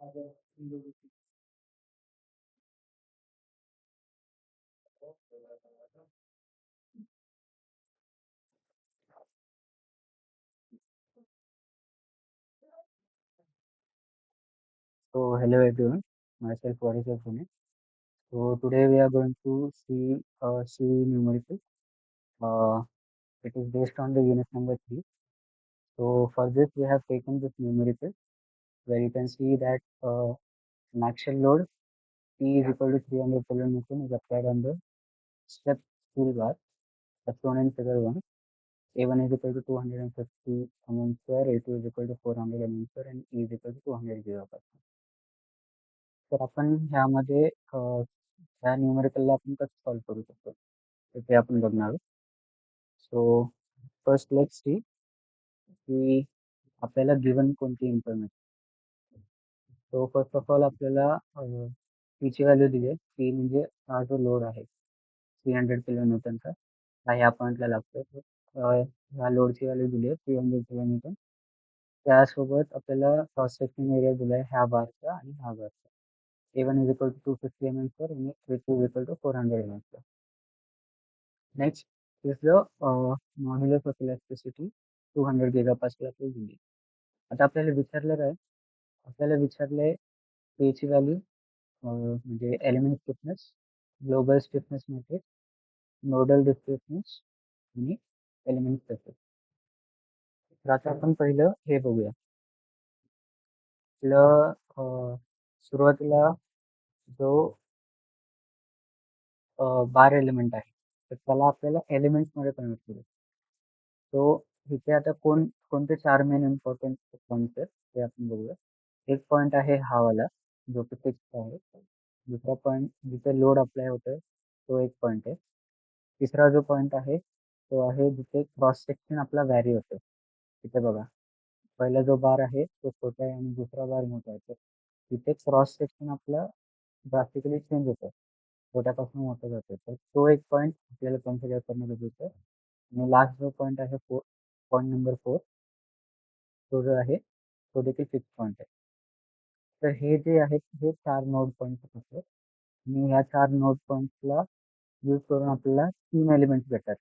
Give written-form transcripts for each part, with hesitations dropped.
So hello everyone, myself Varisha Pune. So today we are going to see C numerical. Uh, it is based on the unit number 3. So for this we have taken this numerical where you can see that an axial load P is equal to 300 kilonewton is applied on the step steel bar as shown in figure 1. A1 is equal to 250 mm square, A2 is equal to 400 mm square and E is equal to 200 GPa. तर आपण ह्यामध्ये ह्या न्यूमेरिकलला आपण कसं solve करू शकतो तर ते आपण बघणार आहोत. सो फर्स्ट लेट्स सी की आपल्याला गिवन कोणती information. So first of all आपल्याला पीची व्हॅल्यू दिली आहे. पी म्हणजे हा जो लोड आहे 300 किलोन्यूटनचा हा ह्या पॉईंटला लागतोय. ह्या लोडची व्हॅल्यू दिली आहे 300 किलोन्यूटन. त्यासोबत आपल्याला क्रॉस सेक्शन एरिया दिला आहे ह्या बारचा आणि ह्या बारचा. A1 is equal to 250 mm square and A2 is equal to 400 mm square. Next is the modulus of elasticity 200 gigapascal आपल्याला दिली. आता आपल्याला विचारलं काय? आपल्याला विचारलंय A ची व्हॅल्यू म्हणजे element stiffness, global stiffness matrix, nodal displacement आणि एलिमेंट स्ट्रेसेस. तर आता आपण पहिलं हे बघूया. आपलं सुरुवातीला जो बार एलिमेंट आहे तर त्याला आपल्याला एलिमेंट्समध्ये कन्वर्ट करू. सो इथे आता कोणते 4 मेन इम्पॉर्टंट पॉईंट्स आहेत ते आपण बघूया. एक पॉईंट आहे हा वाला जो की फिक्स आहे. दुसरा पॉईंट जिथे लोड अप्लाय होतोय तो एक पॉईंट आहे. तिसरा जो पॉईंट आहे तो आहे जिथे क्रॉस सेक्शन आपला व्हॅरी होतो. तिथे बघा पहिला जो बार आहे तो छोटा आहे आणि दुसरा बार मोठा आहे. तर तिथे क्रॉस सेक्शन आपला ड्रास्टिकली चेंज होतो, छोट्यापासून मोठं जातं. तर तो एक पॉईंट आपल्याला कन्सिडर करणं गरजेचं आहे. आणि लास्ट जो पॉईंट आहे पॉईंट नंबर 4 तो जो आहे तो देखील फिक्स पॉईंट आहे. तर हे जे आहेत हे 4 नोड पॉईंट्स असतात आणि ह्या 4 नोड पॉईंट्सला यूज करून आपल्याला 3 एलिमेंट्स भेटतात.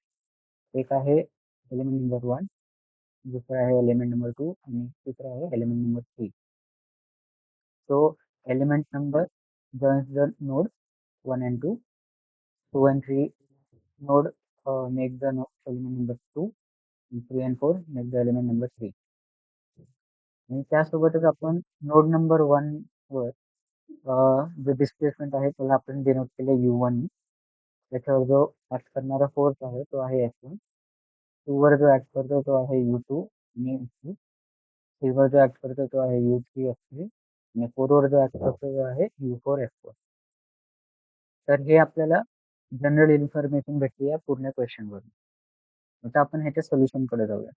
एक आहे एलिमेंट नंबर 1, दुसरा आहे एलिमेंट नंबर 2 आणि तिसरा आहे element number 3. So element number joins the node 1 and 2. 2 and 3 node make the element number 2 and 3 and 4 make the element number 3. आणि त्यासोबतच आपण नोड नंबर 1 वर जो डिस्प्लेसमेंट आहे त्याला आपण डिनोट केलं U1. त्याच्यावर जो ऍक्ट करणारा फोर्स आहे तो आहे F1. 2 वर जो ऍक्ट करतो तो आहे U2 आणि F2. 3 वर जो ऍक्ट करतो तो आहे U3 F3 आणि 4 वर जो ऍक्ट करतो तो आहे U4 F4. तर हे आपल्याला जनरल इन्फॉर्मेशन भेटली आहे पूर्ण क्वेश्चनवरून. आता आपण ह्याच्या सोल्युशनकडे जाऊया.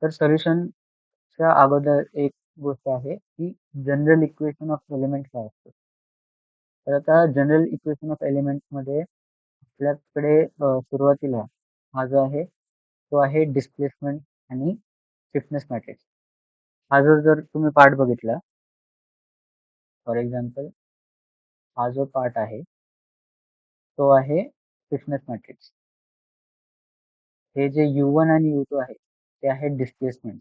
तर सोल्युशनच्या अगोदर एक गोष्ट आहे की जनरल इक्वेशन ऑफ एलिमेंट काय असतं. तर आता जनरल इक्वेशन ऑफ एलिमेंट्समध्ये आपल्याकडे सुरुवातीला हा जो आहे तो आहे डिस्प्लेसमेंट आणि स्टिफनेस मॅट्रिक्स. हा जर तुम्ही पार्ट बघितला, फॉर एक्झाम्पल हा जो पार्ट आहे तो आहे स्टिफनेस मॅट्रिक्स. हे जे U1 आणि U2 आहे ते आहे डिस्प्लेसमेंट.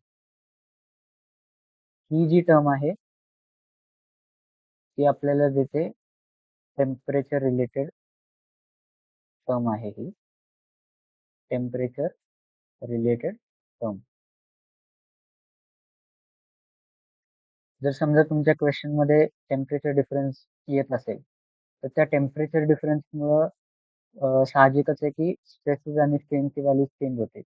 ही जी टर्म आहे ती आपल्याला देते टेम्परेचर रिलेटेड टर्म आहे. ही टेम्परेचर रिलेटेड टर्म. जर समजा तुमच्या क्वेश्चनमध्ये टेम्परेचर डिफरन्स येत असेल तर त्या टेम्परेचर डिफरन्समुळं साहजिकच आहे की स्ट्रेसेस आणि स्ट्रेनची व्हॅल्यू चेंज होते.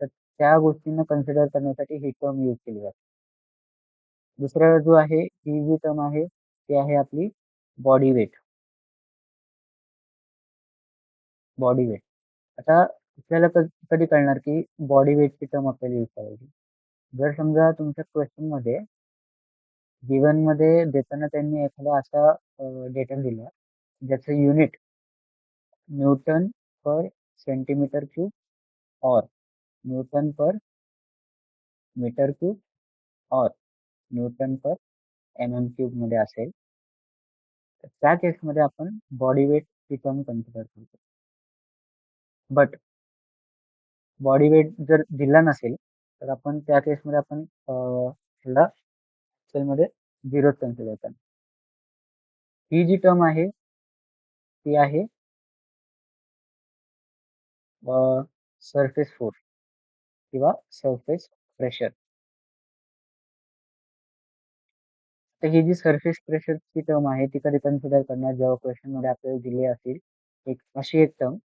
तर त्या गोष्टींना कन्सिडर करण्यासाठी ही टर्म यूज केली जाते. दुसरा जो आहे ही जी टर्म आहे ती आहे आपली बॉडी वेट. Body weight. आता आपल्याला कधी कळणार की बॉडी वेटची टर्म आपल्याला यूज करायची. जर समजा तुमच्या क्वेश्चनमध्ये गिवनमध्ये देताना त्यांनी एखादा असा डेटा दिला ज्याचं युनिट न्यूटन पर सेंटीमीटर क्यूब और न्यूटन पर मीटर क्यूब और न्यूटन पर mm³ मध्ये असेल, तर त्या केसमध्ये आपण बॉडी वेट ही टर्म कन्सिडर करतो. बट बॉडी वेट जर दिला नसेल, तर आपण त्या केसमध्ये आपण ह्याला ॲक्चुअलमध्ये 0च कन्सिडर करणार. ही जी टर्म आहे, ती आहे सरफेस फोर्स किंवा सरफेस प्रेशर. तर ही जी सरफेस प्रेशरची टर्म आहे, ती कधी कन्सिडर करणार जेव्हा क्वेश्चनमध्ये आपल्याला दिली असेल एक अशी एक term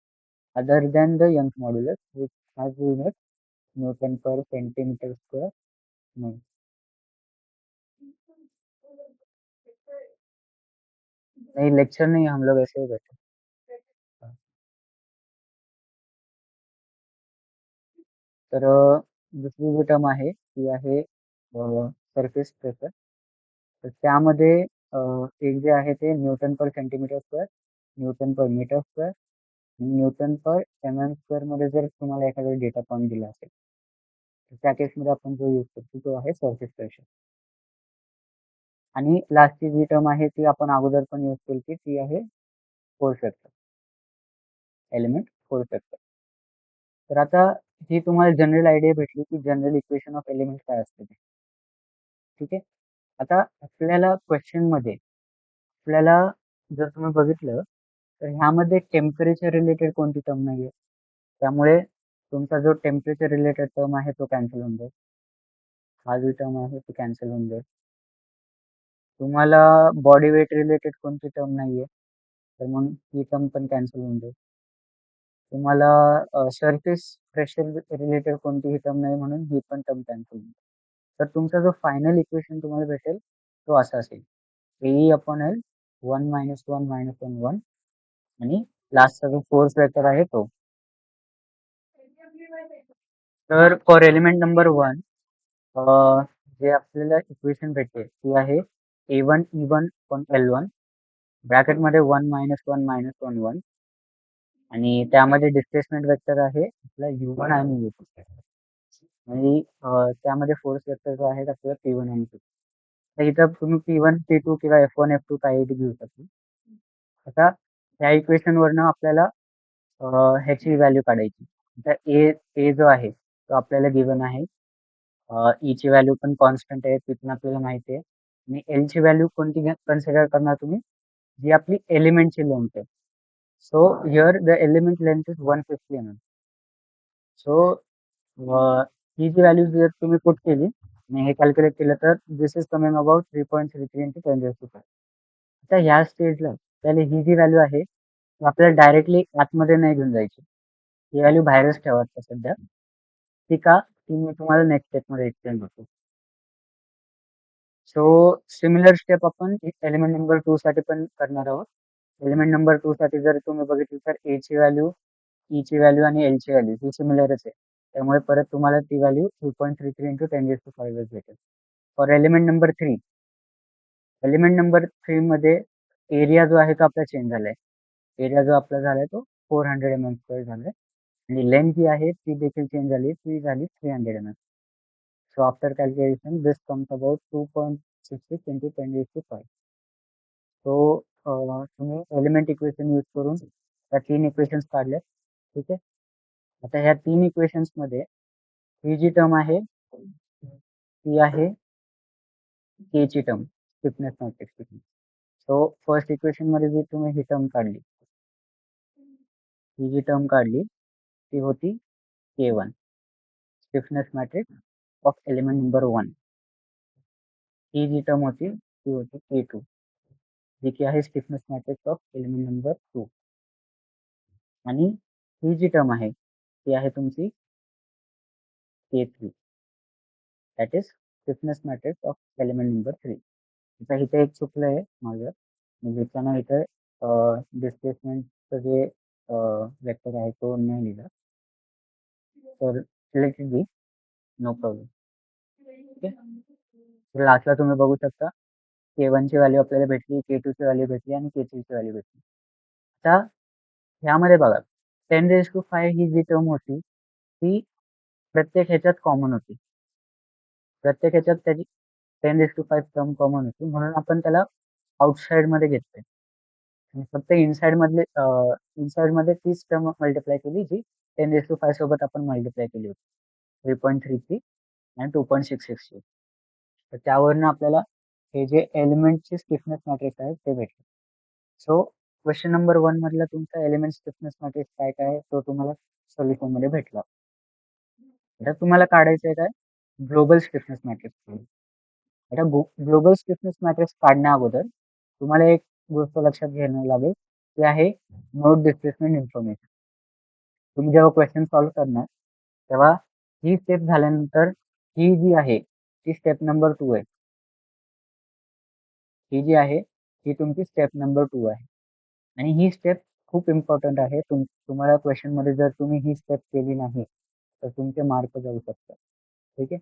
other than the young modulus which has unit Newton per centimetre square. नहीं, नहीं लेक्चर नहीं, हम लोग ऐसे ही बैठे. हाँ. तर दुसरी जी टर्म आहे ती आहे सरफेस प्रेशर. तर त्यामध्ये एक जे आहे ते न्यूटन पर सेंटीमीटर स्क्वेअर, न्यूटन पर मीटर स्क्वेअर, न्यूटन पर mm² मध्ये जर तुम्हाला एखादा डेटा पॉइंट दिला असेल, तर त्या केसमध्ये आपण जो यूज करतो तो आहे सरफेस प्रेशर. आणि लास्टची जी टर्म आहे ती आपण अगोदर पण यूज केली, ती आहे force vector, element force vector. तर आता ही तुम्हाला जनरल आयडिया भेटली की जनरल इक्वेशन ऑफ एलिमेंट काय असते ते. ठीक आहे. आता आपल्याला क्वेश्चनमध्ये आपल्याला जर तुम्ही बघितलं तर ह्यामध्ये टेम्परेचर रिलेटेड कोणती टर्म नाहीये, त्यामुळे तुमचा जो टेम्परेचर रिलेटेड टर्म आहे तो कॅन्सल होऊन जाईल. हा जो टर्म आहे तो कॅन्सल होऊन जाईल. तुम्हाला बॉडी वेट रिलेटेड कोणती टर्म नाहीये, तर मग ही टर्म पण कॅन्सल होऊन जाईल. तुम्हाला सरफेस प्रेशर रिलेटेड कोणतीही टर्म नाही म्हणून ही पण टर्म कॅन्सल होईल. तर तुमचा जो फायनल इक्वेशन तुम्हाला भेटेल तो असा असेल ए अपॉन एल 1 मायनस 1 मायनस 1 1 आणि लास्टचा जो फोर्स वेक्टर आहे तो. तर फॉर एलिमेंट नंबर 1 जे आपल्याला इक्वेशन भेटते ती आहे A1 E1 पण L1 ब्रॅकेटमध्ये 1 मायनस 1 मायनस 1 1 आणि त्यामध्ये डिस्प्लेसमेंट वेक्टर आहे आपला U1 आणि U2 आणि त्यामध्ये फोर्स वेक्टर जो आहे आपल्याला P1 आणि P2. तर इथं तुम्ही P1 P2 किंवा F1 F2 काही घेऊ शकता. आता ह्या इक्वेशन वरनं आपल्याला ह्याची व्हॅल्यू काढायची. आता ए जो आहे तो आपल्याला गिवन आहे. ई ची व्हॅल्यू पण कॉन्स्टंट आहे, तिथून आपल्याला माहिती आहे. आणि एल ची व्हॅल्यू कोणती कन्सिडर करणार तुम्ही, जी आपली एलिमेंटची लेंथ आहे. So here the element length is 150 mm. So ही जी व्हॅल्यू जर तुम्ही पुट केली आणि हे कॅल्क्युलेट केलं तर this is coming about 3.33 into 10⁵. आता ह्या स्टेजला त्याला ही जी व्हॅल्यू आहे ती आपल्याला डायरेक्टली आतमध्ये नाही घेऊन जायची, ही व्हॅल्यू बाहेरच ठेवायची सध्या. ती का, ती मी तुम्हाला नेक्स्ट स्टेपमध्ये एक्सप्लेन करतो. सो सिमिलर स्टेप आपण एलिमेंट नंबर 2 साठी पण करणार आहोत. एलिमेंट नंबर 2 साठी जर तुम्ही बघितलं तर ए ची व्हॅल्यू, ई ची व्हॅल्यू आणि एल ची व्हॅल्यू ही सिमिलरच आहे. त्यामुळे परत तुम्हाला ती व्हॅल्यू 2.33 इंटू 10⁵ भेटेल. For element number 3, element number 3 मध्ये एरिया जो आहे तो आपला चेंज झालाय. एरिया जो आपला झालाय तो 400 mm² झालाय आणि लेंथ जी आहे ती देखील चेंज झाली, ती झाली 300 mm. So after calculation, this comes about 2.66 into 10⁵. So तुम्ही एलिमेंट इक्वेशन यूज करून त्या 3 इक्वेशन्स काढल्या. ठीक आहे. आता ह्या 3 इक्वेशन्स मध्ये ही जी टर्म आहे ती आहे के ची term, stiffness matrix. So first equation मध्ये जी तुम्ही ही टर्म काढली, ही जी टर्म काढली ती होती K1, stiffness matrix of element number 1. ही जी टर्म होती ती होती K2, जी की आहे stiffness matrix of element number 2. आणि ही जी टर्म आहे ती आहे तुमची K3, that is stiffness matrix of element number 3. आता इथे एक चुकलं आहे माझं, म्हणजे लिहिताना इथे डिस्प्लेसमेंटचं जे वेक्टर आहे तो नाही लिहिला, तर let it be, no problem. Okay. तर लास्टला तुम्ही बघू शकता K1 ची व्हॅल्यू आपल्याला भेटली, K2 ची व्हॅल्यू भेटली आणि K3 ची व्हॅल्यू भेटली. आता ह्यामध्ये बघा 10⁵ ही जी टर्म होती ती प्रत्येक ह्याच्यात कॉमन होती. प्रत्येक ह्याच्यात त्याची 10⁵ टर्म कॉमन होती म्हणून आपण त्याला आउटसाइड मध्ये घेतलंय आणि फक्त इनसाइड मध्ये तीच टर्म मल्टिप्लाय केली जी 10⁵ सोबत आपण मल्टिप्लाय केली होती 3.33 आणि 2.662. तर त्यावरनं आपल्याला हे जे एलिमेंटचे स्टिफनेस मॅट्रिक्स आहे ते भेटले. सो क्वेश्चन नंबर 1 मधला तुमचा एलिमेंट स्टिफनेस मॅट्रिक्स काय काय आहे तो तुम्हाला सोल्युशन मध्ये भेटला. आता तुम्हाला काढायचं आहे काय ग्लोबल स्टिफनेस मॅट्रिक्स. आता ग्लोबल स्टिफनेस मॅट्रिक्स काढण्या अगोदर तुम्हाला एक गोष्ट लक्षात घेणं लागेल ती आहे नोड डिस्प्लेसमेंट इन्फॉर्मेशन. तुम्ही जेव्हा क्वेश्चन सॉल्व्ह करणार तेव्हा ही स्टेप झाल्यानंतर ही जी आहे ती स्टेप नंबर 2 आहे. ही जी आहे ही तुमची स्टेप नंबर 2 आहे आणि ही स्टेप खूप इम्पॉर्टंट आहे. तुम्हाला क्वेश्चन मध्ये जर तुम्ही ही स्टेप केली नाही तर तुमचे मार्क जाऊ शकतात. ठीक आहे.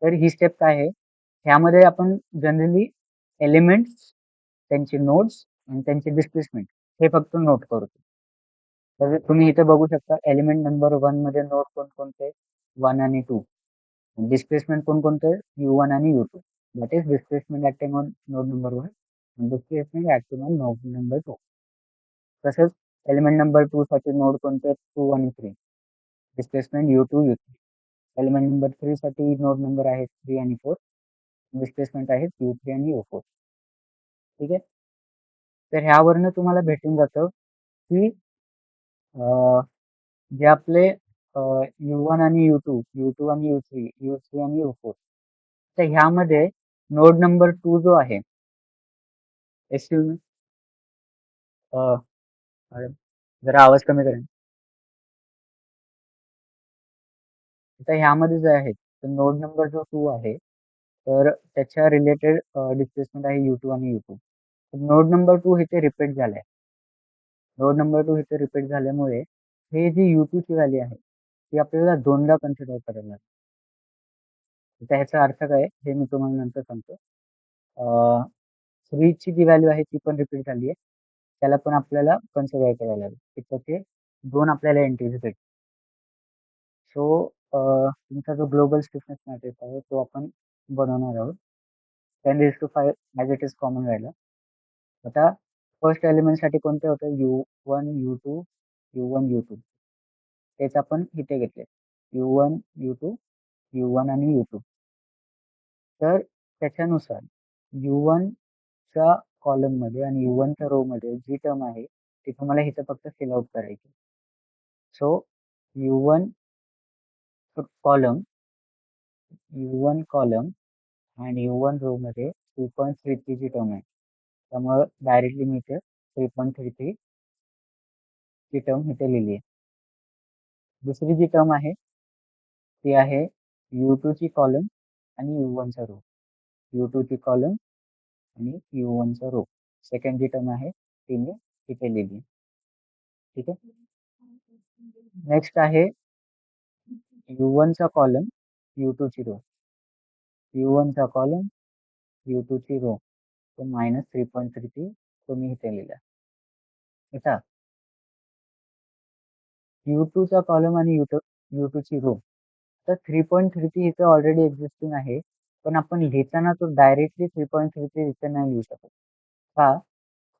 तर ही स्टेप काय आहे ह्यामध्ये आपण जनरली एलिमेंट्स त्यांचे नोड्स आणि त्यांचे डिस्प्लेसमेंट हे फक्त नोट करतो. तर तुम्ही इथे बघू शकता एलिमेंट नंबर 1 मध्ये नोड कोणकोणते 1 आणि 2. डिस्प्लेसमेंट कोणकोणते U1 आणि U2. That is displacement acting on node number 1 आणि displacement acting on node number 2. तसेच एलिमेंट नंबर 2 साठी नोड कोणते 2 आणि 3. Displacement U2 U3. Element number 3 साठी नोड नंबर आहे 3 आणि 4. डिस्प्लेसमेंट आहे U3 आणि U4. ठीक आहे. तर ह्यावरनं तुम्हाला भेटून जातं की जे आपले U1 आणि U2, U2 आणि U3, U3 आणि U4. तर ह्यामध्ये नोड नंबर 2 जो आहे एक्सक्यूज मी जरा आवाज कमी करेन. तर ह्यामध्ये जे आहे तर नोड नंबर जो 2 आहे तर त्याच्या रिलेटेड डिस्प्लेसमेंट आहे U2 आणि U2. नोड नंबर 2 इथे रिपीट झालाय. नोड नंबर 2 इथे रिपीट झाल्यामुळे हे जी U2 ची व्हॅल्यू आहे ती आपल्याला दोनदा कन्सिडर करायला लागेल. तर ह्याचा अर्थ काय हे मी तुम्हाला नंतर सांगतो. 3 ची जी व्हॅल्यू आहे ती पण रिपीट झाली आहे. त्याला पण आपल्याला कन्सिडर करायला लागेल की त्याचे 2 आपल्याला एंट्रीज भेटतील. सो तुमचा जो ग्लोबल स्टिफनेस मॅट्रिक्स आहे तो आपण बनवणार आहोत. 10⁵ ॲज इट इज कॉमन राहिला. आता फर्स्ट एलिमेंटसाठी कोणते होते U1, U2, U1, U2. तेच आपण इथे घेतले. U1, U2, U1 आणि U2. तर त्याच्यानुसार U1 च्या कॉलममध्ये आणि U1 च्या रो मध्ये जी टर्म आहे ती तुम्हाला इथे फक्त फिल आउट करायची. So U1 column U1 column आणि U1 रो मध्ये 3.33 ची टर्म आहे. त्यामुळे डायरेक्टली मी इथे 3.33 ची टर्म इथे लिहिली आहे. दुसरी जी टर्म आहे ती आहे U2 ची कॉलम आणि U1 चा रो. U2 ची कॉलम आणि U1 चा रो. सेकंड जी टर्म आहे ती मी इथे लिहिली आहे. ठीक आहे. नेक्स्ट आहे U1 चा कॉलम U2 ची रो. U1 चा कॉलम U2 ची रो. तो -3.33 तो मी इथे लिहिला. आता U2 चा कॉलम आणि U2 ची रो. तर 3.33 इथे ऑलरेडी एक्झिस्टिंग आहे. पण आपण लिहिताना तो डायरेक्टली 3.33 इथे नाही लिहू शकत. का?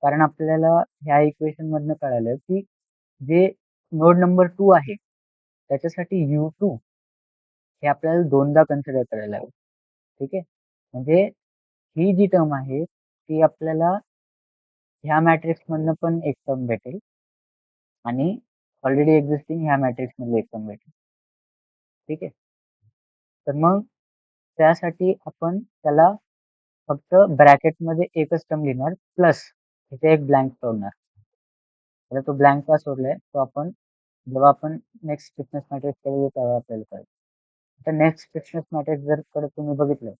कारण आपल्याला ह्या इक्वेशन मधनं कळालं की जे नोड नंबर 2 आहे त्याच्यासाठी U2 हे आपल्याला दोनदा कन्सिडर करायला लागेल. ठीक आहे. म्हणजे ही जी टर्म आहे ती आपल्याला ह्या मॅट्रिक्स मधनं पण एक टर्म भेटेल आणि ऑलरेडी एक्झिस्टिंग ह्या मॅट्रिक्स मधले एक टर्म भेटेल. ठीक आहे. तर मग त्यासाठी आपण त्याला फक्त ब्रॅकेटमध्ये एकच टर्म लिहिणार प्लस इथे एक ब्लँक सोडणार. आता तो ब्लँक का सोडलाय तो आपण जेव्हा आपण नेक्स्ट स्टिफनेस मॅट्रिक्स कडे येऊ तेव्हा आपल्याला कळेल. आता नेक्स्ट स्टिफनेस मॅट्रिक्स जर कडे तुम्ही बघितलं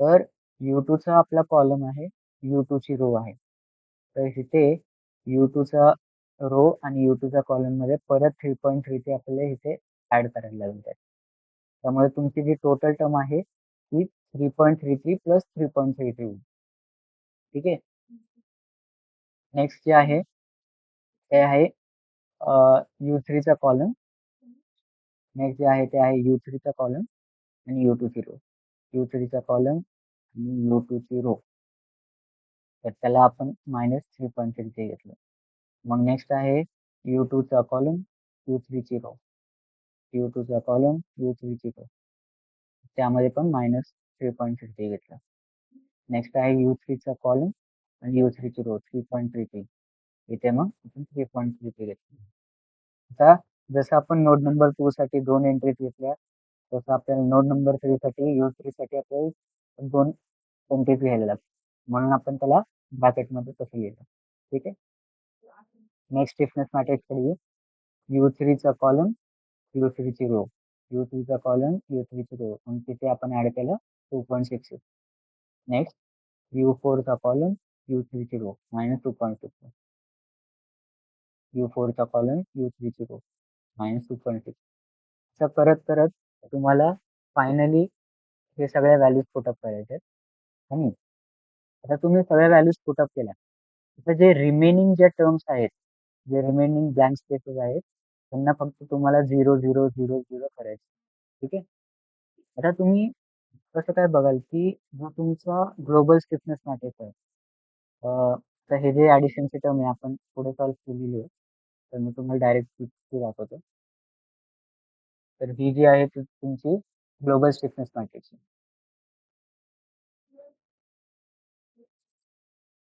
तर U2 चा आपला कॉलम आहे U2 ची रो आहे. तर इथे U2 चा रो आणि U2 च्या कॉलम मध्ये परत 3.33 आपल्याला इथे ऍड करायला लागेल. त्यामुळे तुमची जी टोटल टर्म आहे ती 3.33 प्लस 3.33 होईल. ठीक आहे. नेक्स्ट जे आहे ते आहे U3 चा कॉलम. नेक्स्ट जे आहे ते आहे U3 चा कॉलम आणि U2 ची रो. U3चा कॉलम आणि U2ची रो. तर त्याला आपण -3.3 घेतलं. मग नेक्स्ट आहे U2चा कॉलम, U3ची रो. U2चा कॉलम, U3ची रो. त्यामध्ये पण -3.33 घेतलं. नेक्स्ट आहे U3चा कॉलम आणि U3ची रो 3.33. इथे मग आपण 3.33 घेतलं. आता जसं आपण नोड नंबर 2 साठी 2 एंट्रीज घेतल्या, तसं आपल्याला नोड नंबर 3 साठी U3 साठी आपल्याला 2 एंट्रीज घ्यायला लागतात. म्हणून आपण त्याला ब्रॅकेटमध्ये तसं लिहिलं. ठीक आहे. नेक्स्ट स्टिफनेस मॅट्रिक्सकडे येऊ. U3चा कॉलम, U3ची रो. U3चा कॉलम, U3ची रो. मग तिथे आपण ऍड केलं 2.66. नेक्स्ट U4चा कॉलम, U3ची रो -2.6. U4चा कॉलम, U3ची रो -2.6. असं करत करत तुम्हाला फायनली हे सगळ्या व्हॅल्यूज पुटअप करायच्या आहेत. आणि आता तुम्ही सगळ्या व्हॅल्यूज पुटअप केल्या. आता जे रिमेनिंग ज्या टर्म्स आहेत, जे रिमेनिंग ब्लँक स्पेसेस आहेत, त्यांना फक्त तुम्हाला 0 0 0 0 करायचं. ठीक आहे. आता तुम्ही कसं काय बघाल की जो तुमचा ग्लोबल स्टिफनेस मॅट्रिक्स आहे, तर हे जे ऍडिशनची टर्म आहे आपण पुढे सॉल्व्ह केलेली आहे, तर मी तुम्हाला डायरेक्ट दाखवतो. तर ही जी आहे ती तुमची ग्लोबल स्टिफनेस मॅट्रिक्स आहे.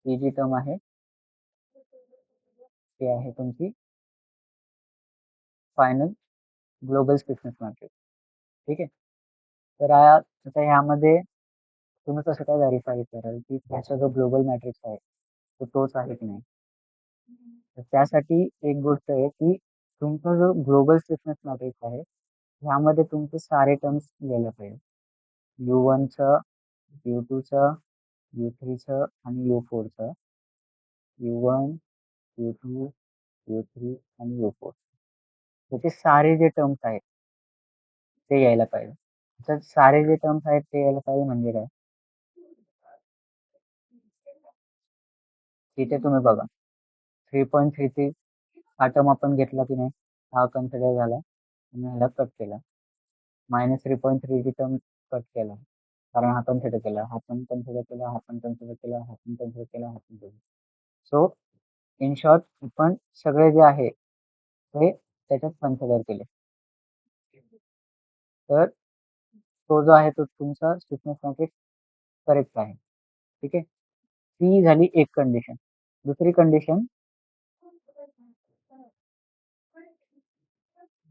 ही जी टर्म आहे ती आहे तुमची फायनल ग्लोबल स्टिफनेस मॅट्रिक्स. ठीक आहे. तर आता ह्यामध्ये तुम्ही कसं काय व्हेरीफाय कराल की त्याचा जो ग्लोबल मॅट्रिक्स आहे तो तोच आहे की नाही. तर त्यासाठी एक गोष्ट आहे की तुमचा जो ग्लोबल स्टिफनेस मॅट्रिक्स आहे ह्यामध्ये तुमचे सारे टर्म्स लिहायला पाहिजे. U1चं, U2चं, U3चं आणि U4चं. U1, U2, U3 आणि U4. त्याचे सारे जे टर्म्स आहेत ते यायला पाहिजे. तर सारे जे टर्म्स आहेत ते यायला पाहिजे म्हणजे काय? इथे तुम्ही बघा 3.33 हा टर्म आपण घेतला की नाही, हा कन्सिडर झाला आणि ह्याला कट केला. -3.3 ची टर्म कट केला कारण हा कन्सिडर केला, हा पण कन्सिडर केला, हा पण कन्सिडर केला, हा पण कन्सिडर केला, हा पण केला. सो इन शॉर्ट आपण सगळे जे आहे ते त्याच्यात कन्सिडर केले. तर तो जो आहे तो तुमचा स्टिफनेस मॅट्रिक्स करेक्ट आहे. ठीक आहे. ती झाली एक कंडिशन. दुसरी कंडिशन,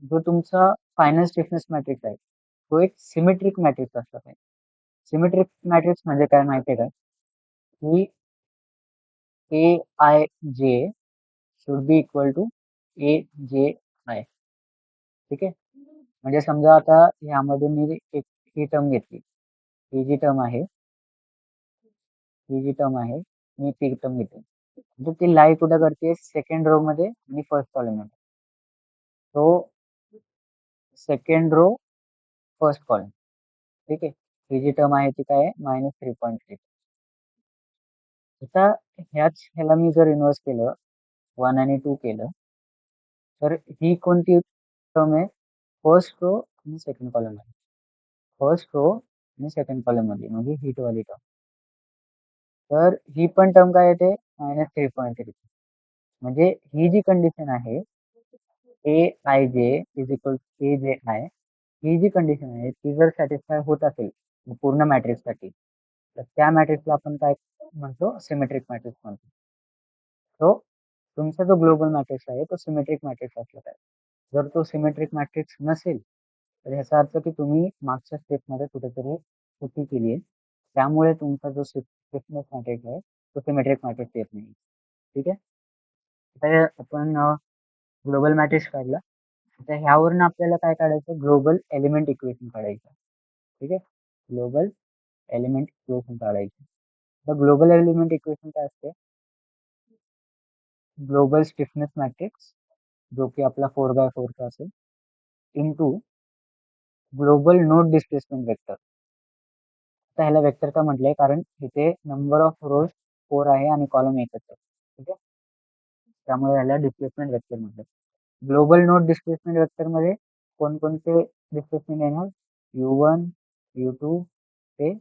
जो तुमचा फायनल स्टिफनेस मॅट्रिक्स आहे तो एक सिमेट्रिक मॅट्रिक्स असला पाहिजे. सिमेट्रिक मॅट्रिक्स म्हणजे काय माहिती आहे का? की AIJ should be equal to AJI. ठीक आहे. म्हणजे समजा आता ह्यामध्ये मी एक ही टर्म घेतली, ही जी टर्म आहे, ही जी टर्म आहे मी ती टर्म घेतली. म्हणजे ती लाई कुठं करते सेकंड रो मध्ये आणि फर्स्ट कॉलम मध्ये. तो सेकंड रो फर्स्ट कॉलम. ठीक आहे. ही जी टर्म आहे ती काय आहे -3.3. आता ह्याला मी जर इन्व्हर्स केलं 1 आणि 2 केलं तर ही कोणती टर्म आहे? फर्स्ट रो आणि सेकंड कॉलम मध्ये. फर्स्ट रो आणि सेकंड कॉलम मध्ये म्हणजे हिट वाली टर्म. तर ही पण टर्म काय येते -3.3. म्हणजे ही जी कंडिशन आहे AIJ is equal to AJI, ही जी कंडिशन आहे ती जर सॅटिस्फाय होत असेल पूर्ण मॅट्रिक्स साठी, तर त्या मॅट्रिक्सला आपण काय म्हणतो सिमेट्रिक मॅट्रिक्स म्हणतो. तो तुमचा जो ग्लोबल मॅट्रिक्स आहे तो सिमेट्रिक मॅट्रिक्स असला पाहिजे. जर तो सिमेट्रिक मॅट्रिक्स नसेल तर ह्याचा अर्थ की तुम्ही मागच्या स्टेपमध्ये कुठेतरी चुकी केली आहे. त्यामुळे तुमचा जो स्टिफनेस मॅट्रिक्स आहे तो सिमेट्रिक मॅट्रिक्स येत नाही. ठीक आहे. आता आपण ग्लोबल मॅट्रिक्स काढला. आता ह्यावरून आपल्याला काय काढायचं? ग्लोबल एलिमेंट इक्वेशन काढायचं. ठीक आहे. ग्लोबल एलिमेंट इक्वेशन काढायचं. तर ग्लोबल एलिमेंट इक्वेशन काय असते? ग्लोबल स्टिफनेस मॅट्रिक्स जो की आपला 4x4 चा असेल into global node displacement vector. आता ह्याला वेक्टर का म्हटलंय कारण इथे नंबर ऑफ रोज 4 आहे आणि कॉलम एकच आहे. ठीक आहे. त्यामुळे ह्याला डिस्प्लेसमेंट वेक्टर म्हटलं. ग्लोबल नोड डिस्प्लेसमेंट वेक्टर मध्ये कोणकोणते डिस्प्लेसमेंट येणार? U1, U2, ते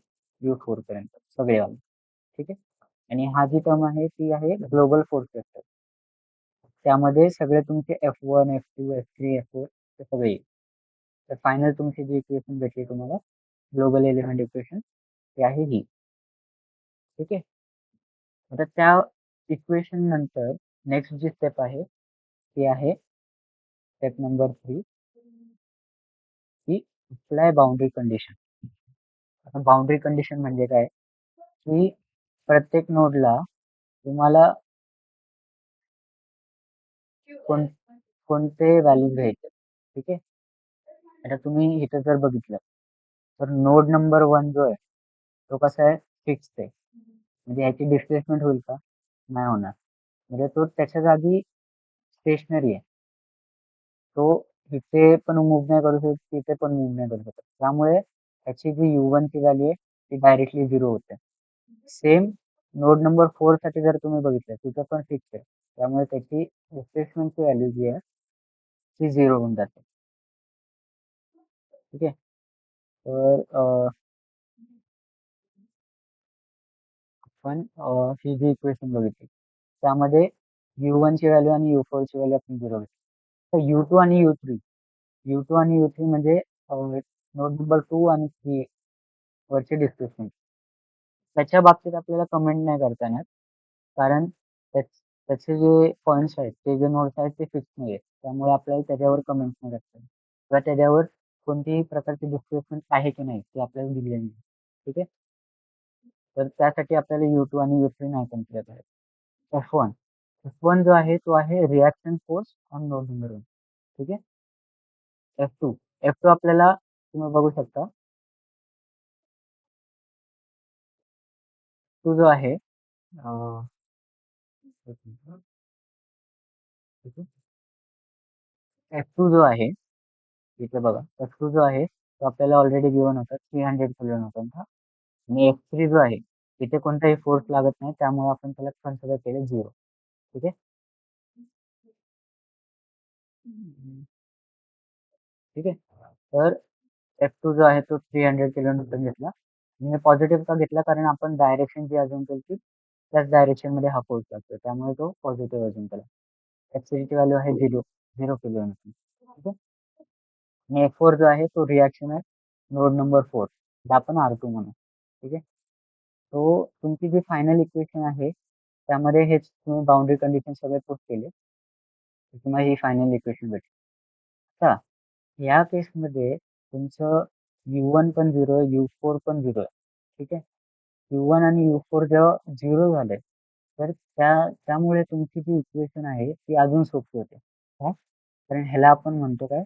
U4 पर्यंत सगळे वाले. ठीक आहे. आणि हा जी टर्म आहे ती आहे ग्लोबल फोर्स वेक्टर. त्यामध्ये सगळे तुमचे F1, F2, F3, F4 ते सगळे येईल. तर फायनल तुमची जी इक्वेशन भेटली तुम्हाला ग्लोबल एलिमेंट इक्वेशन ती आहे ही. ठीक आहे. आता त्या इक्वेशन नंतर नेक्स्ट जी स्टेप आहे ती आहे स्टेप नंबर 3 की अप्लाय बाउंड्री कंडिशन. आता बाउंड्री कंडिशन म्हणजे काय की प्रत्येक नोडला तुम्हाला कोण कोणते व्हॅल्यूज घ्यायचे. ठीक आहे. आता तुम्ही इथं जर बघितलं तर नोड नंबर 1 जो आहे तो कसा आहे फिक्स आहे. म्हणजे ह्याची डिस्प्लेसमेंट होईल का? नाही होणार. म्हणजे तो त्याच्या जागी स्टेशनरी आहे. तो इथे पण मूव्ह नाही करू शकत, तिथे पण मूव्ह नाही करू शकत. त्यामुळे त्याची जी U1 ची व्हॅल्यू आहे ती डायरेक्टली 0 होते. सेम नोड नंबर 4 साठी जर तुम्ही बघितलं तिथं पण फिक्स आहे. त्यामुळे त्याची डिस्प्लेसमेंटची व्हॅल्यू जी आहे ती 0 होऊन जाते. ठीक आहे. तर आपण ही जी इक्वेशन बघितली त्यामध्ये U1 ची व्हॅल्यू आणि U4 ची व्हॅल्यू आपण 0 घेतली. तर U2 आणि U2 आणि U3 म्हणजे नोड नंबर 2 आणि 3 वरचे डिस्प्लेसमेंट. त्याच्या बाबतीत आपल्याला कमेंट नाही करता येणार कारण त्याचे जे पॉइंट्स आहेत ते जे नोड्स आहेत ते फिक्स नाही आहेत. त्यामुळे आपल्याला त्याच्यावर कमेंट नाही करता येणार किंवा त्याच्यावर कोणतीही प्रकारची डिस्प्लेसमेंट आहे की नाही ते आपल्याला दिलेली नाही. ठीक आहे. तर त्यासाठी आपल्याला U2 आणि U3 नाही कन्सिडर करायचं. F1. F1 जो आहे तो आहे reaction force on node number 1. ठीक आहे. F2. F2 आपल्याला तुम्ही बघू शकता. तो जो आहे एक मिनिट. ठीक आहे. F2 जो आहे इथे बघा F2 जो आहे तो आपल्याला ऑलरेडी गिव्हन होता 300 किलो न्यूटनचा आणि F3 जो आहे तिथे कोणताही फोर्स लागत नाही त्यामुळे आपण त्याला कन्सिडर केले 0. ठीक आहे. ठीक आहे. तर F2 जो आहे तो 300 किलो न्यूटन घेतला. मी पॉझिटिव्ह का घेतला कारण आपण डायरेक्शन जी अजून केली त्याच डायरेक्शन मध्ये हा फोर्स लागतो त्यामुळे तो पॉझिटिव्ह अजून केला. F3 ची व्हॅल्यू आहे 0 किलो न्यूटन. ठीक आहे. आणि F4 जो आहे तो रिएक्शन आहे नोड नंबर 4 आपण R2 म्हणू. ठीक आहे. तो तुमची जी फायनल इक्वेशन आहे त्यामध्ये हेच तुम्ही बाउंड्री कंडिशन सगळे पुट केले तर तुम्हाला ही फायनल इक्वेशन भेटेल. आता या केसमध्ये तुमचं U1 पण 0 आहे, U4 पण 0 आहे. ठीक आहे. U1 आणि U4 जेव्हा 0 झाले तर त्यामुळे तुमची जी इक्वेशन आहे ती अजून सोपी होते. का? कारण ह्याला आपण म्हणतो काय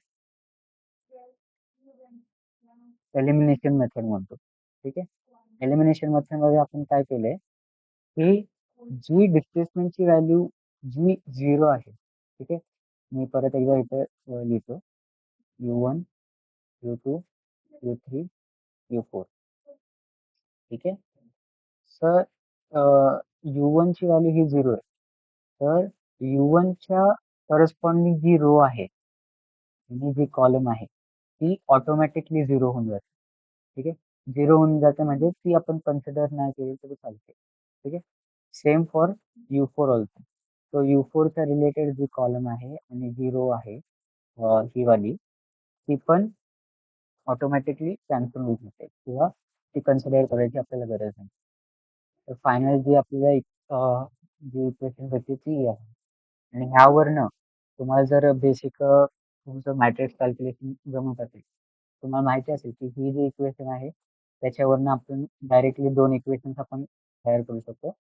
एलिमिनेशन मेथड म्हणतो. ठीक आहे. एलिमिनेशन मेथड मध्ये आपण काय केलंय की जी डिस्प्लेसमेंटची व्हॅल्यू जी 0 आहे. ठीक आहे. मी परत एकदा इथे लिहितो U1, U2, U3, U4. ठीक आहे. तर U1 ची व्हॅल्यू ही 0 आहे. तर U1 च्या करस्पॉन्डिंग जी रो आहे आणि जी कॉलम आहे ती ऑटोमॅटिकली 0 होऊन जाते. ठीक आहे. 0 होऊन जाते म्हणजे ती आपण कन्सिडर नाही केली तरी चालते. ठीक आहे. Same for U4 also. तो U4 च्या रिलेटेड जी कॉलम आहे आणि जी रो आहे ही वाली ती पण ऑटोमॅटिकली कॅन्सल होऊ शकते किंवा ती कन्सिडर करायची आपल्याला गरज नाही. तर फायनल जी आपल्याला जी इक्वेशन भेटते ती आहे. आणि ह्यावरनं तुम्हाला जर बेसिक तुमचं मॅट्रिक्स कॅल्क्युलेशन जमत असेल तुम्हाला माहिती असेल की ही जी इक्वेशन आहे त्याच्यावरनं आपण डायरेक्टली 2 इक्वेशन्स आपण तयार करू शकतो.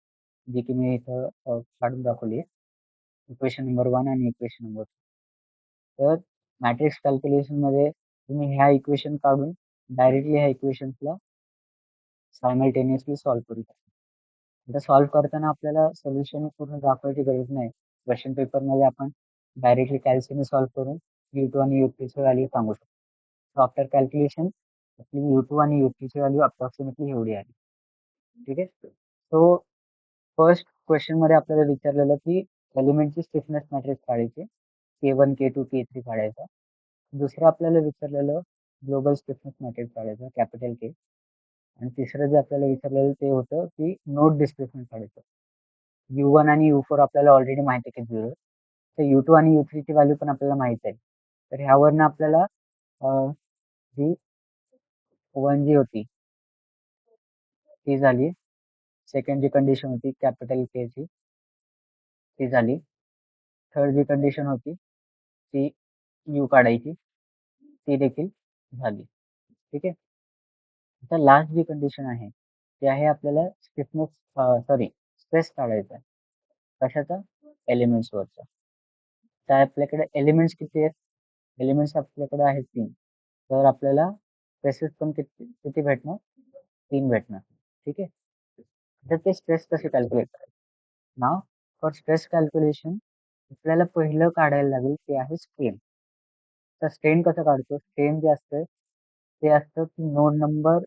जी की मी इथं काढून दाखवली आहे. इक्वेशन नंबर 1 आणि इक्वेशन नंबर 2. तर मॅट्रिक्स कॅल्क्युलेशनमध्ये तुम्ही ह्या इक्वेशन काढून डायरेक्टली ह्या इक्वेशन्सला सायमल्टेनियसली सॉल्व्ह करू शकता. आता सॉल्व्ह करताना आपल्याला सोल्युशन पूर्ण दाखवायची गरज नाही. क्वेश्चन पेपरमध्ये आपण डायरेक्टली कॅल्सीने सॉल्व्ह करून U2 आणि U3 ची व्हॅल्यू सांगू शकतो. सो आफ्टर कॅल्क्युलेशन आपली U2 आणि U3 ची व्हॅल्यू अप्रॉक्सिमेटली एवढी आली. ठीक आहे. सो फर्स्ट क्वेश्चनमध्ये आपल्याला विचारलेलं की एलिमेंटची स्टिफनेस मॅट्रिक्स काढायची. K1, K2, K3 काढायचा. दुसरं आपल्याला विचारलेलं ग्लोबल स्टिफनेस मॅट्रिक्स काढायचा कॅपिटल K. आणि तिसरं जे आपल्याला विचारलेलं ते होतं की नोड डिस्प्लेसमेंट काढायचं. U1 आणि U4 आपल्याला ऑलरेडी माहिती आहे की 0. तर U2 आणि U3 ची व्हॅल्यू पण आपल्याला माहित आहे. तर ह्यावरनं आपल्याला जी 1 जी होती ती झाली. सेकंड जी कंडिशन होती कॅपिटल के ची ती झाली. थर्ड जी कंडिशन होती ती यू काढायची ती देखील झाली. ठीक आहे. आता लास्ट जी कंडिशन आहे ती आहे आपल्याला स्ट्रेस काढायचा आहे. कशाचा? एलिमेंट्सवरचा. तर आपल्याकडे एलिमेंट्स किती आहेत? एलिमेंट्स आपल्याकडे आहेत 3. तर आपल्याला स्ट्रेसेस पण किती किती भेटणार? 3 भेटणार. ठीक आहे. तर ते स्ट्रेस कसे कॅल्क्युलेट करायचे? नाव फॉर स्ट्रेस कॅल्क्युलेशन आपल्याला पहिलं काढायला लागेल ते आहे स्ट्रेन. तर स्ट्रेन कसं काढतो? स्ट्रेन जे असतं ते असतं की नोड नंबर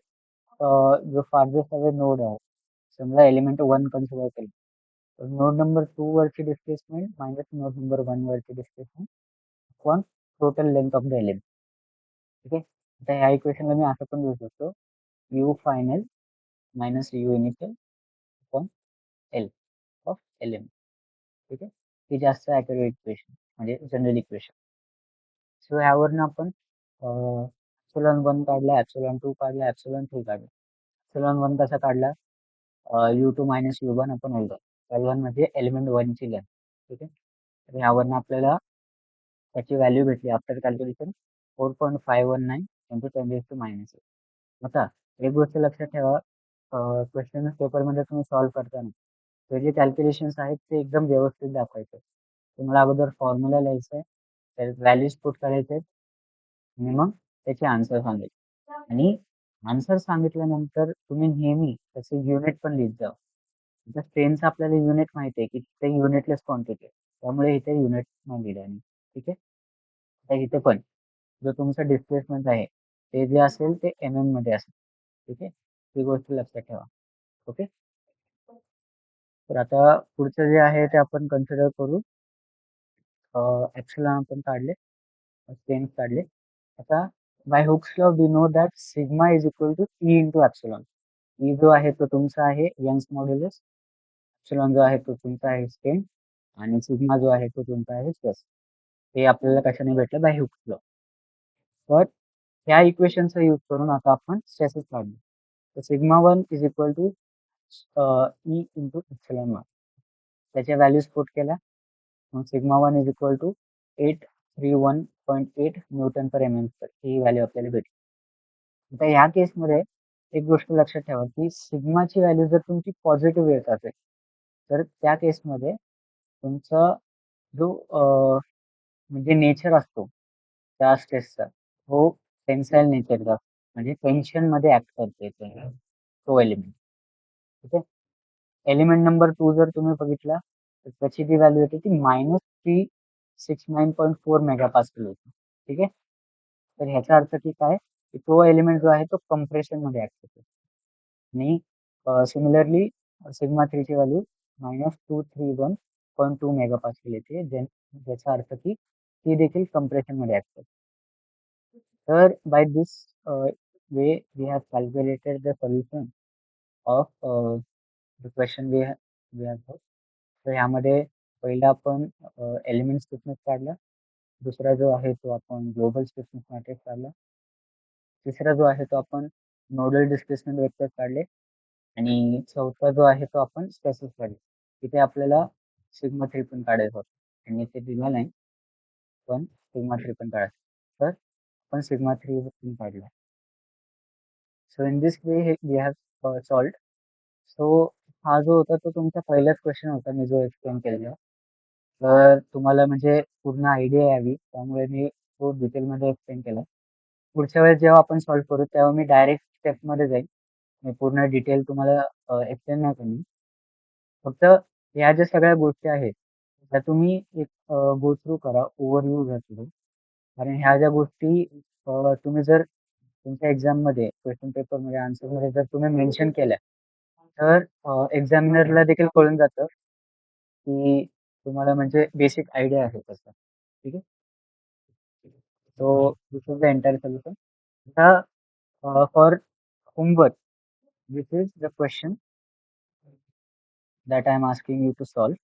जो फारजेस्ट अवे नोड आहे. समजा एलिमेंट 1 कन्सिडर केलं. तर नोड नंबर 2 वरची डिस्प्लेसमेंट मायनस नोड नंबर 1 वरची displacement upon total length of the element. ठीक आहे. आता ह्या इक्वेशनला मी असं पण लिहू शकतो you final minus U initial upon L of element. ठीक आहे. ही जास्त ॲक्युरेट इक्वेशन म्हणजे जनरल इक्वेशन. सो ह्यावरनं आपण एप्सिलॉन 1 काढला, एप्सिलॉन 2 काढला, एप्सिलॉन 3 काढला. एप्सिलॉन 1 कसा काढला? U2 मायनस U1 आपण L1. L1 म्हणजे एलिमेंट 1 ची लेंथ. ठीक आहे. तर ह्यावरनं आपल्याला त्याची व्हॅल्यू भेटली आफ्टर कॅल्क्युलेशन 4.519 इंटू 10⁻⁻8. आता एक गोष्ट लक्षात ठेवा, क्वेश्चन पेपरमध्ये तुम्ही सॉल्व्ह करताना ते जे कॅल्क्युलेशन्स आहेत ते एकदम व्यवस्थित दाखवायचे. तुम्हाला अगोदर फॉर्म्युला लिहायचा आहे, त्याच्यात व्हॅल्यूज पुट करायचे आहेत आणि मग त्याचे आन्सर सांगायचे. आणि आन्सर सांगितल्यानंतर तुम्ही नेहमी त्याचे युनिट पण लिहित जा. आता स्ट्रेनचं आपल्याला युनिट माहिती आहे की ते युनिटलेस क्वांटिटी आहे. त्यामुळे इथे युनिट नाही लिहिलं आहे. ठीक आहे. आता इथे पण जो तुमचा डिस्प्लेसमेंट आहे ते जे असेल ते MM मध्ये असेल. ठीक आहे. ही गोष्ट लक्षात ठेवा. ओके. तर आता पुढचं जे आहे ते आपण कन्सिडर करू. एप्सिलॉन आपण काढले, स्ट्रेन्थ काढले. आता by Hooke's law we know that sigma is equal to E into epsilon. E जो आहे तो तुमचा आहे यंग्स मॉड्युलस. एप्सिलॉन जो आहे तो तुमचा आहे स्ट्रेन आणि सिग्मा जो आहे तो तुमचा आहे स्ट्रेस. हे आपल्याला कशाने भेटलं? By Hooke's law. तर ह्या इक्वेशनचा यूज करून आता आपण स्ट्रेसेस काढले. तर sigma 1 is equal to E into epsilon 1. त्याच्या व्हॅल्यूज पुट केल्या. मग sigma 1 is equal to 831.8 newton per M M square ही व्हॅल्यू आपल्याला भेटली. आता ह्या केसमध्ये एक गोष्ट लक्षात ठेवा की सिग्माची व्हॅल्यू जर तुमची पॉझिटिव्ह येत असेल तर त्या केसमध्ये तुमचा जो म्हणजे नेचर असतो त्या स्ट्रेसचा तो टेन्साईल नेचरचा म्हणजे टेन्शनमध्ये ऍक्ट करते तो एलिमेंट. ठीक आहे. एलिमेंट नंबर 2 जर तुम्ही बघितला तर त्याची जी व्हॅल्यू येते ती -369.4 मेगापास्कल होती. ठीक आहे. तर ह्याचा अर्थ की काय की तो एलिमेंट जो आहे तो कंप्रेशन मध्ये ऍक्ट होतो. आणि सिमिलरली सिग्मा 3 ची व्हॅल्यू -231.2 मेगापास्कल येते ज्याचा अर्थ की ती देखील कंप्रेशन मध्ये ऍक्ट करते. तर by this way we have calculated the solution of the question we have. तर ह्यामध्ये पहिला आपण एलिमेंट स्टिफनेस काढला. दुसरा जो आहे तो आपण ग्लोबल स्टिफनेस मॅट्रिक्स काढला. तिसरा जो आहे तो आपण नोडल डिस्प्लेसमेंट वेक्टर काढले आणि चौथा जो आहे तो आपण स्ट्रेसेस काढले. तिथे आपल्याला सिग्मा 3 पण काढायचं होतं आणि ते दिलं नाही, पण सिग्मा 3 पण काढायचं. तर आपण सिग्मा 3 पण काढला. So in this way we have solved. So हा जो होता तो तुमचा पहिलाच क्वेश्चन होता मी जो एक्सप्लेन केलेला. तर तुम्हाला म्हणजे पूर्ण आयडिया यावी त्यामुळे मी तो डिटेलमध्ये एक्सप्लेन केला. पुढच्या वेळेस जेव्हा आपण सॉल्व्ह करू तेव्हा मी डायरेक्ट स्टेप्समध्ये जाईल. मी पूर्ण डिटेल तुम्हाला एक्सप्लेन नाही करणार. फक्त ह्या ज्या सगळ्या गोष्टी आहेत त्या तुम्ही एक गो थ्रू करा, ओव्हरव्ह्यू घ्या तुम्ही. कारण ह्या ज्या गोष्टी तुम्ही जर तुमच्या एक्झाममध्ये क्वेश्चन पेपरमध्ये आन्सरमध्ये जर तुम्ही मेन्शन केल्या तर एक्झामिनरला देखील कळून जातं की तुम्हाला म्हणजे बेसिक आयडिया आहे त्याचा. ठीक आहे. So this is the entire solution. आता for homework This is the question that I am asking you to solve.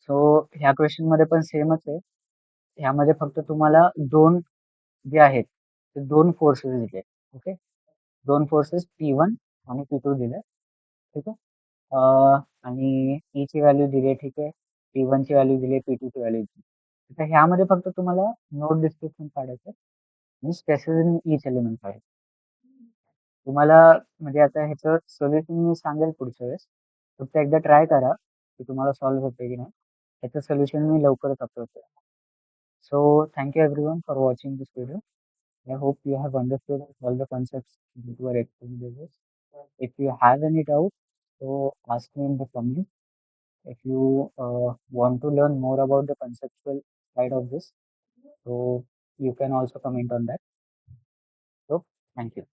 So ह्या क्वेश्चन मध्ये पण सेमच आहे. ह्यामध्ये फक्त तुम्हाला दोन जे आहेत ते दोन फोर्सेस दिले. ओके, दोन फोर्सेस P1 आणि P2 दिले. ठीक आहे. आणि E ची व्हॅल्यू दिली. ठीक आहे. P1 ची व्हॅल्यू दिली, P2 ची व्हॅल्यू दिली. तर ह्यामध्ये फक्त तुम्हाला नोड डिस्क्रिप्शन काढायचं आणि स्पेसिफिक इन ईच एलिमेंट काढायचं. तुम्हाला म्हणजे आता ह्याचं सोल्युशन मी सांगेल पुढच्या वेळेस. फक्त एकदा ट्राय करा की तुम्हाला सॉल्व्ह होते की नाही. ह्याचं सोल्युशन मी लवकरच अपलोड करेन. So thank you everyone for watching this video. I hope you have understood all the concepts that were explained in this. If you have any doubt, so ask me in the comments. If you want to learn more about the conceptual side of this, so you can also comment on that. So thank you.